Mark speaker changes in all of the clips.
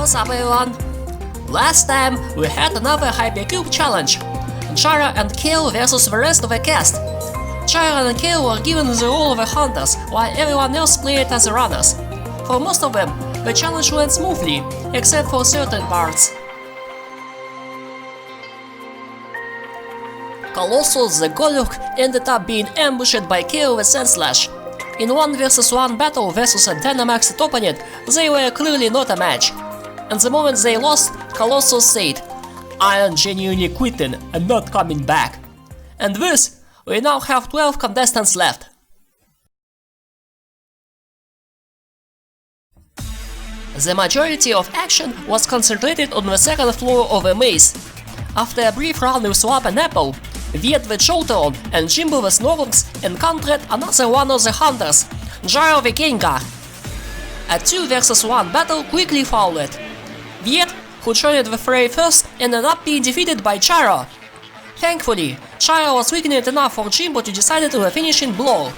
Speaker 1: What's up everyone? Last time we had another Hypercube challenge. Chara and Kale versus the rest of the cast. Chara and Kale were given the role of the hunters, while everyone else played as the runners. For most of them, the challenge went smoothly, except for certain parts. Colossus the Goluk ended up being ambushed by Kale with Sandslash. In 1 vs 1 battle versus a Dynamaxed opponent, they were clearly not a match. And the moment they lost, Colossus said, "I am genuinely quitting and not coming back." And thus, we now have 12 contestants left. The majority of action was concentrated on the second floor of the maze. After a brief run with Swap and Apple, Viet the Jolteon and Jimbo the Snorlax encountered another one of the hunters, Gyro the Gengar. A 2 vs 1 battle quickly followed. Viet, who joined the fray first, ended up being defeated by Gyro. Thankfully, Gyro was weakened enough for Jimbo to decide on a finishing blow.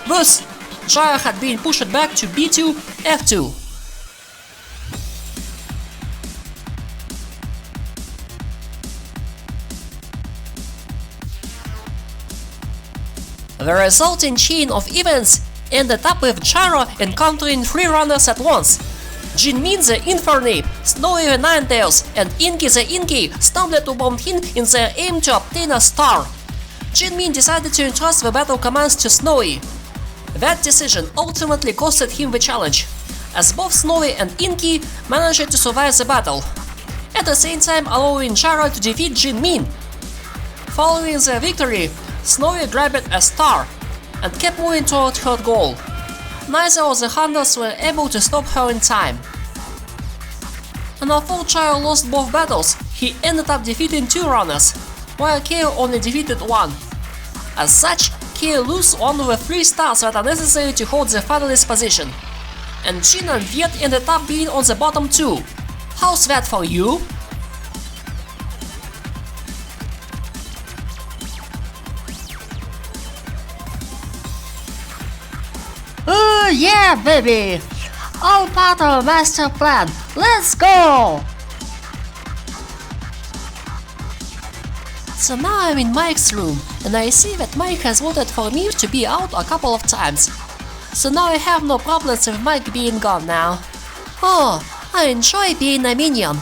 Speaker 1: Thus, Gyro had been pushed back to B2, F2. The resulting chain of events ended up with Gyro encountering 3 runners at once. Jinmin the Infernape, Snowy the Ninetales, and Inky the Inky stumbled upon him in their aim to obtain a star. Jinmin decided to entrust the battle commands to Snowy. That decision ultimately costed him the challenge, as both Snowy and Inky managed to survive the battle, at the same time allowing Gyro to defeat Jinmin. Following their victory, Snowy grabbed a star and kept moving toward her goal. Neither of the hunters were able to stop her in time. And although Gyro lost both battles, he ended up defeating 2 runners, while Kale only defeated 1. As such, Kale loses one of the 3 stars that are necessary to hold the finalist position. And Jin and Viet ended up being on the bottom too. How's that for you?
Speaker 2: Oh yeah, baby! All part of a master plan. Let's go!
Speaker 1: So now I'm in Mike's room, and I see that Mike has voted for me to be out a couple of times. So now I have no problems with Mike being gone now. Oh, I enjoy being a minion.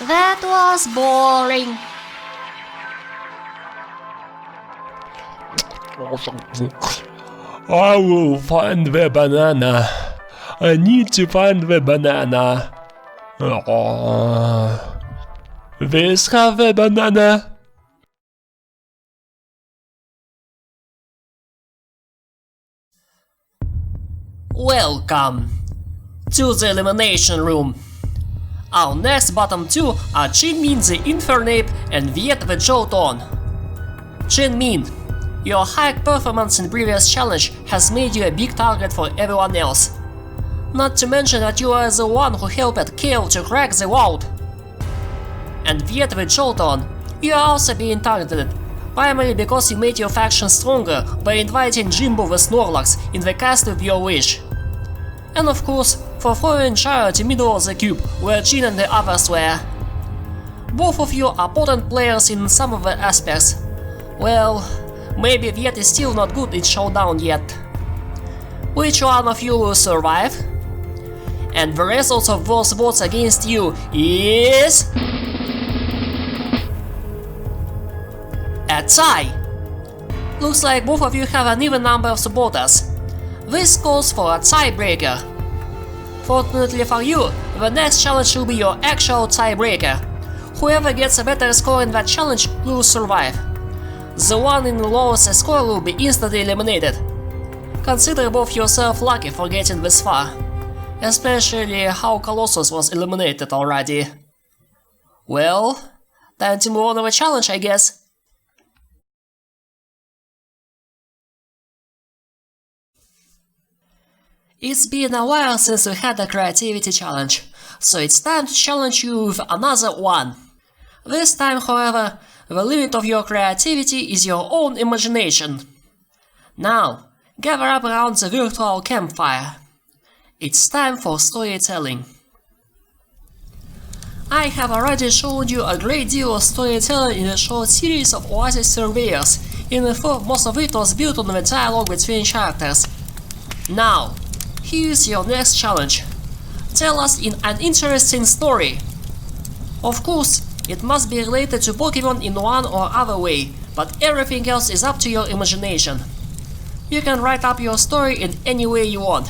Speaker 2: That was boring.
Speaker 3: I will find the banana. I need to find the banana. This have the banana.
Speaker 1: Welcome to the elimination room. Our next bottom 2 are Jinmin the Infernape and Viet the Jolteon. Jinmin, your high performance in previous challenge has made you a big target for everyone else. Not to mention that you are the one who helped Kale to crack the vault. And Viet the Jolteon, you are also being targeted, primarily because you made your faction stronger by inviting Jimbo the Snorlax in the cast with your wish. And of course, for throwing Gyro to middle of the cube where Jin and the others were. Both of you are potent players in some of the aspects. Well, maybe Viet is still not good in Showdown yet. Which one of you will survive? And the results of those votes against you is... a tie! Looks like both of you have an even number of supporters. This calls for a tiebreaker. Fortunately for you, the next challenge will be your actual tiebreaker. Whoever gets a better score in that challenge will survive. The one in the lowest score will be instantly eliminated. Consider both yourself lucky for getting this far, especially how Colossus was eliminated already. Well, time to move on to the challenge, I guess. It's been a while since we had a creativity challenge, so it's time to challenge you with another one. This time, however, the limit of your creativity is your own imagination. Now, gather up around the virtual campfire. It's time for storytelling. I have already shown you a great deal of storytelling in the short series of Oasis Surveyors. In the film, most of it was built on the dialogue between characters. Now, here's your next challenge. Tell us in an interesting story. Of course, it must be related to Pokemon in one or other way, but everything else is up to your imagination. You can write up your story in any way you want.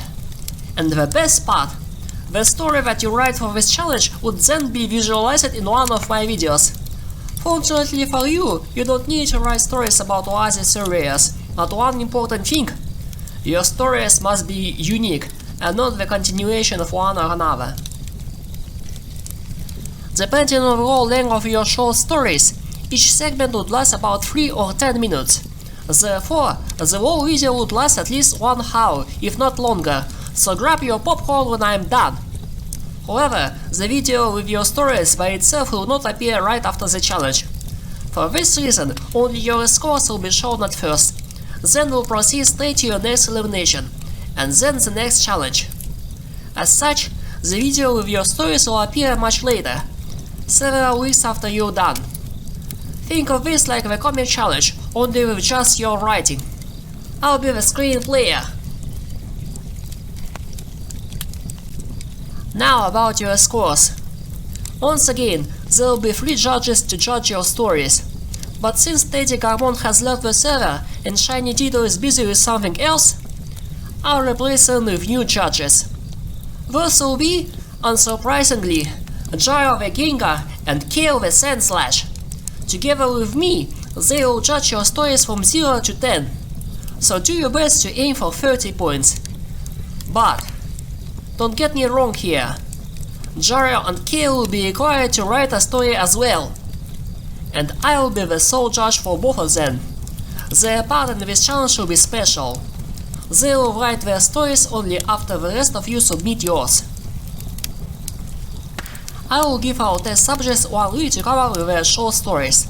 Speaker 1: And the best part, the story that you write for this challenge would then be visualized in one of my videos. Fortunately for you, you don't need to write stories about Oasis Surveyors, but one important thing, your stories must be unique and not the continuation of one or another. Depending on the overall length of your short stories, each segment would last about 3 or 10 minutes. Therefore, the whole video would last at least 1 hour, if not longer, so grab your popcorn when I'm done. However, the video with your stories by itself will not appear right after the challenge. For this reason, only your scores will be shown at first, then we'll proceed straight to your next elimination, and then the next challenge. As such, the video with your stories will appear much later, several weeks after you're done. Think of this like the comic challenge, only with just your writing. I'll be the screenplayer. Now about your scores. Once again, there will be 3 judges to judge your stories. But since Teddy Garmon has left the server and Shiny Tito is busy with something else, I'll replace him with new judges. Those will be, unsurprisingly, Gyro the Gengar and Kale the Sandslash. Together with me, they will judge your stories from 0 to 10. So do your best to aim for 30 points. But don't get me wrong here. Gyro and Kale will be required to write a story as well. And I will be the sole judge for both of them. Their part in this challenge will be special. They will write their stories only after the rest of you submit yours. I will give our test subjects 1 week to come up with their short stories.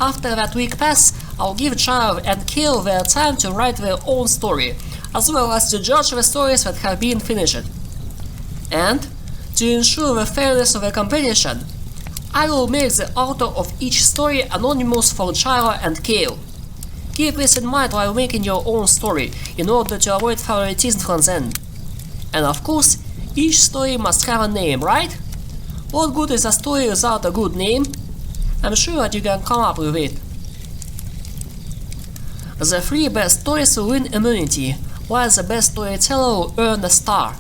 Speaker 1: After that week pass, I'll give Gyro and Kale their time to write their own story, as well as to judge the stories that have been finished. And, to ensure the fairness of the competition, I will make the author of each story anonymous for Gyro and Kale. Keep this in mind while making your own story, in order to avoid favoritism from them. And of course, each story must have a name, right? What good is a story without a good name? I'm sure that you can come up with it. The 3 best stories will win immunity, while the best storyteller will earn a star.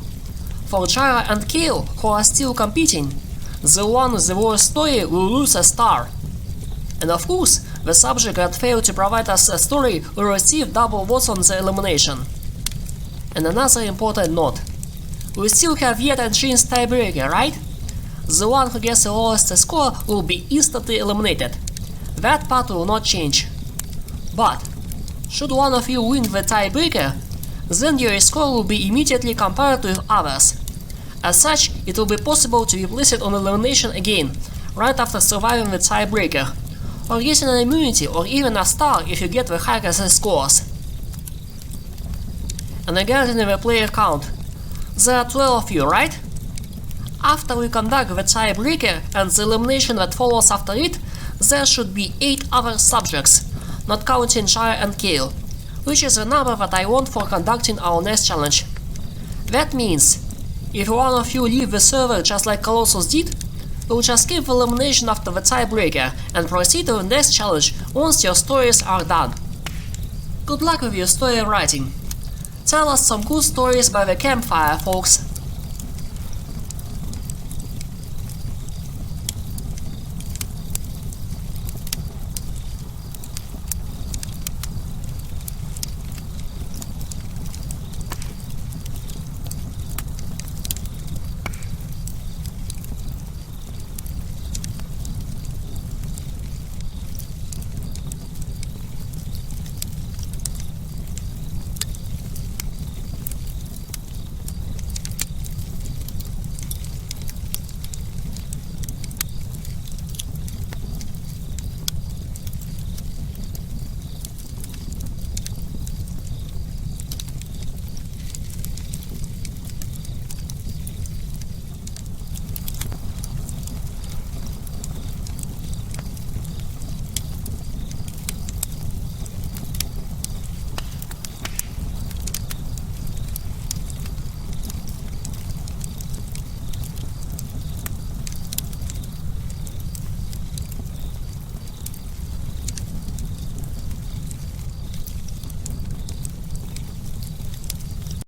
Speaker 1: For Gyro and Kale, who are still competing, the one with the worst story will lose a star. And of course, the subject that failed to provide us a story will receive double votes on the elimination. And another important note. We still have Yet and Jin's tiebreaker, right? The one who gets the lowest score will be instantly eliminated. That part will not change. But, should one of you win the tiebreaker, then your score will be immediately compared with others. As such, it will be possible to replace it on elimination again, right after surviving the tiebreaker, or getting an immunity or even a star if you get the highest scores. And regarding the player count, there are 12 of you, right? After we conduct the tiebreaker and the elimination that follows after it, there should be 8 other subjects, not counting Gyro and Kale, which is the number that I want for conducting our next challenge. That means, if one of you leave the server just like Colossus did, we'll just skip the elimination after the tiebreaker and proceed to the next challenge once your stories are done. Good luck with your story writing. Tell us some good stories by the campfire, folks.